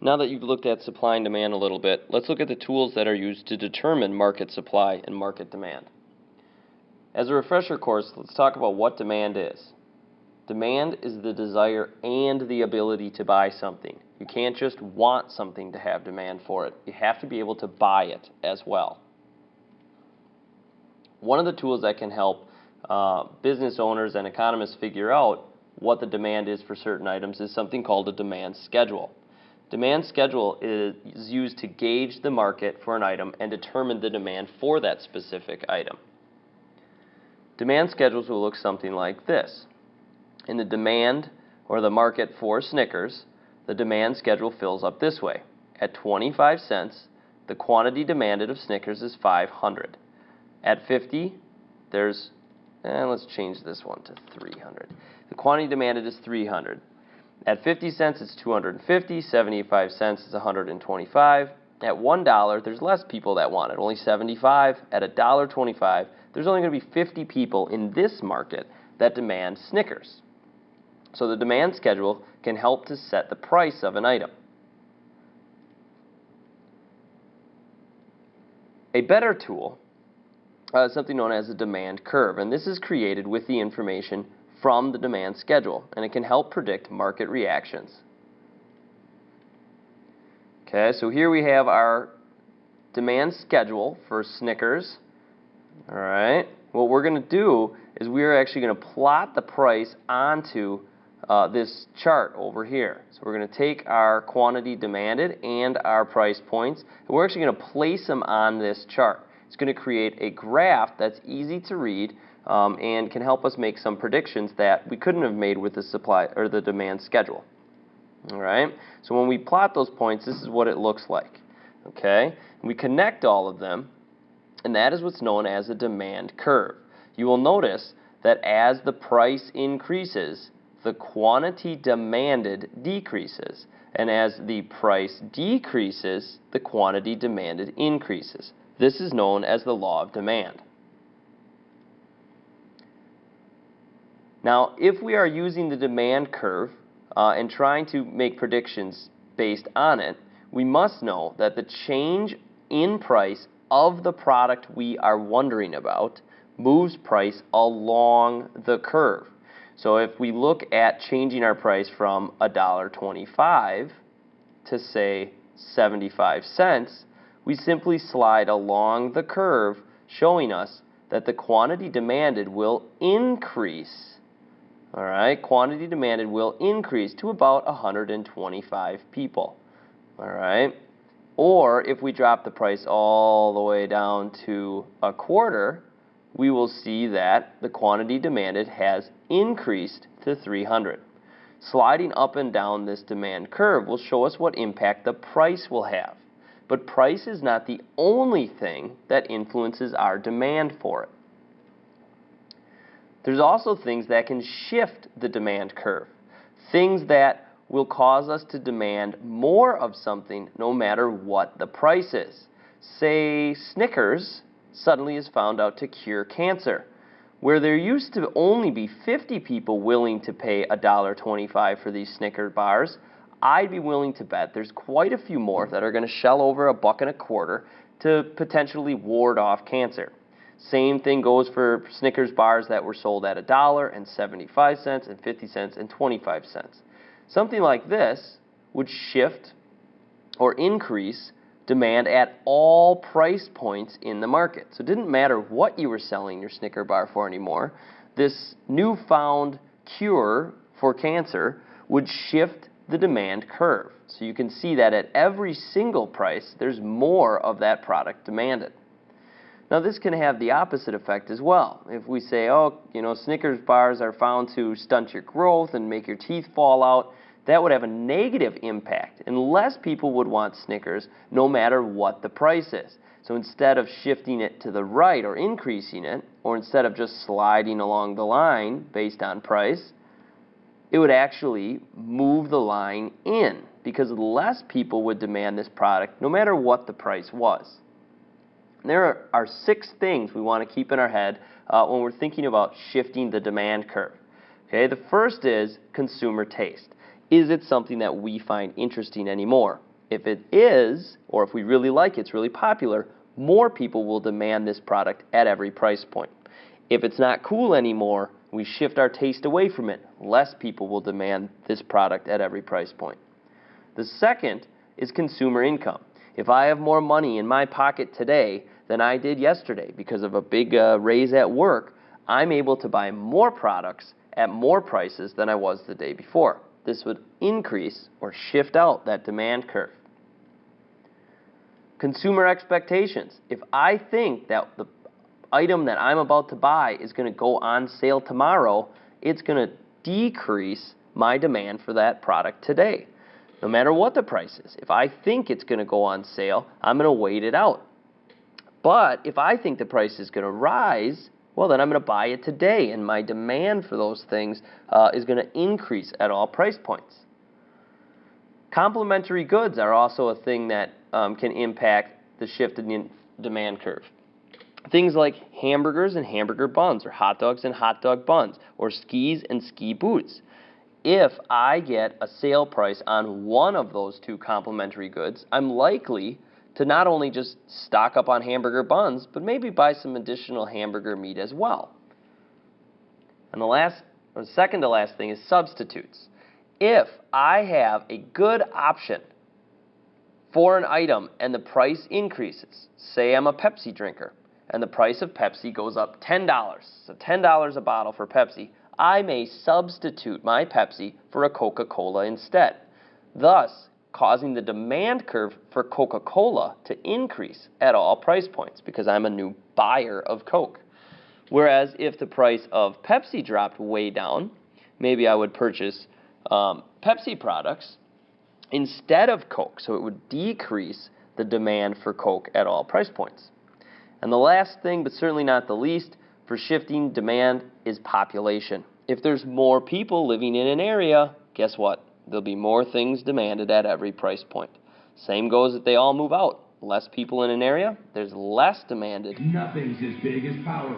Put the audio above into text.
Now that you've looked at supply and demand a little bit, let's look at the tools that are used to determine market supply and market demand. As a refresher course, let's talk about what demand is. Demand is the desire and the ability to buy something. You can't just want something to have demand for it. You have to be able to buy it as well. One of the tools that can help business owners and economists figure out what the demand is for certain items is something called a demand schedule. Demand schedule is used to gauge the market for an item and determine the demand for that specific item. Demand schedules will look something like this. In the demand or the market for Snickers, the demand schedule fills up this way. At 25 cents, the quantity demanded of Snickers is 500. At 50, let's change this one to 300. The quantity demanded is 300. At 50 cents, it's 250. 75 cents is 125. At $1, there's less people that want it, only 75. At $1.25, there's only going to be 50 people in this market that demand Snickers. So the demand schedule can help to set the price of an item. A better tool is something known as a demand curve, and this is created with the information from the demand schedule, and it can help predict market reactions. Okay, so here we have our demand schedule for Snickers. All right, what we're going to do is we're actually going to plot the price onto this chart over here. So we're going to take our quantity demanded and our price points, and we're actually going to place them on this chart. It's going to create a graph that's easy to read and can help us make some predictions that we couldn't have made with the supply or the demand schedule. All right. So when we plot those points, this is what it looks like. Okay. We connect all of them, and that is what's known as a demand curve. You will notice that as the price increases, the quantity demanded decreases, and as the price decreases, the quantity demanded increases. This is known as the law of demand. Now, if we are using the demand curve and trying to make predictions based on it, we must know that the change in price of the product we are wondering about moves price along the curve. So if we look at changing our price from $1.25 to, say, 75 cents, we simply slide along the curve, showing us that the quantity demanded will increase. All right, quantity demanded will increase to about 125 people. All right, or if we drop the price all the way down to a quarter, we will see that the quantity demanded has increased to 300. Sliding up and down this demand curve will show us what impact the price will have. But price is not the only thing that influences our demand for it. There's also things that can shift the demand curve, things that will cause us to demand more of something no matter what the price is. Say Snickers suddenly is found out to cure cancer. Where there used to only be 50 people willing to pay $1.25 for these Snicker bars, I'd be willing to bet there's quite a few more that are going to shell over $1.25 to potentially ward off cancer. Same thing goes for Snickers bars that were sold at $1 and 75 cents and 50 cents and 25 cents. Something like this would shift or increase demand at all price points in the market. So it didn't matter what you were selling your Snicker bar for anymore. This newfound cure for cancer would shift the demand curve. So you can see that at every single price, there's more of that product demanded. Now this can have the opposite effect as well. If we say, oh, Snickers bars are found to stunt your growth and make your teeth fall out, that would have a negative impact, and less people would want Snickers no matter what the price is. So instead of shifting it to the right or increasing it, or instead of just sliding along the line based on price, it would actually move the line in because less people would demand this product no matter what the price was. There are 6 things we want to keep in our head when we're thinking about shifting the demand curve. Okay, the first is consumer taste. Is it something that we find interesting anymore? If it is, or if we really like it, it's really popular, more people will demand this product at every price point. If it's not cool anymore, we shift our taste away from it, less people will demand this product at every price point. The second is consumer income. If I have more money in my pocket today than I did yesterday because of a big raise at work, I'm able to buy more products at more prices than I was the day before. This would increase or shift out that demand curve. Consumer expectations. If I think that the item that I'm about to buy is going to go on sale tomorrow, it's going to decrease my demand for that product today, no matter what the price is. If I think it's going to go on sale, I'm going to wait it out. But if I think the price is going to rise, well, then I'm going to buy it today, and my demand for those things is going to increase at all price points. Complementary goods are also a thing that can impact the shift in the demand curve. Things like hamburgers and hamburger buns, or hot dogs and hot dog buns, or skis and ski boots. If I get a sale price on one of those two complementary goods, I'm likely to not only just stock up on hamburger buns, but maybe buy some additional hamburger meat as well. And the second to last thing is substitutes. If I have a good option for an item and the price increases, say I'm a Pepsi drinker, and the price of Pepsi goes up $10, so $10 a bottle for Pepsi, I may substitute my Pepsi for a Coca-Cola instead, thus causing the demand curve for Coca-Cola to increase at all price points because I'm a new buyer of Coke. Whereas if the price of Pepsi dropped way down, maybe I would purchase Pepsi products instead of Coke, so it would decrease the demand for Coke at all price points. And the last thing, but certainly not the least, for shifting demand is population. If there's more people living in an area, guess what? There'll be more things demanded at every price point. Same goes if they all move out. Less people in an area, there's less demanded. Nothing's as big as power.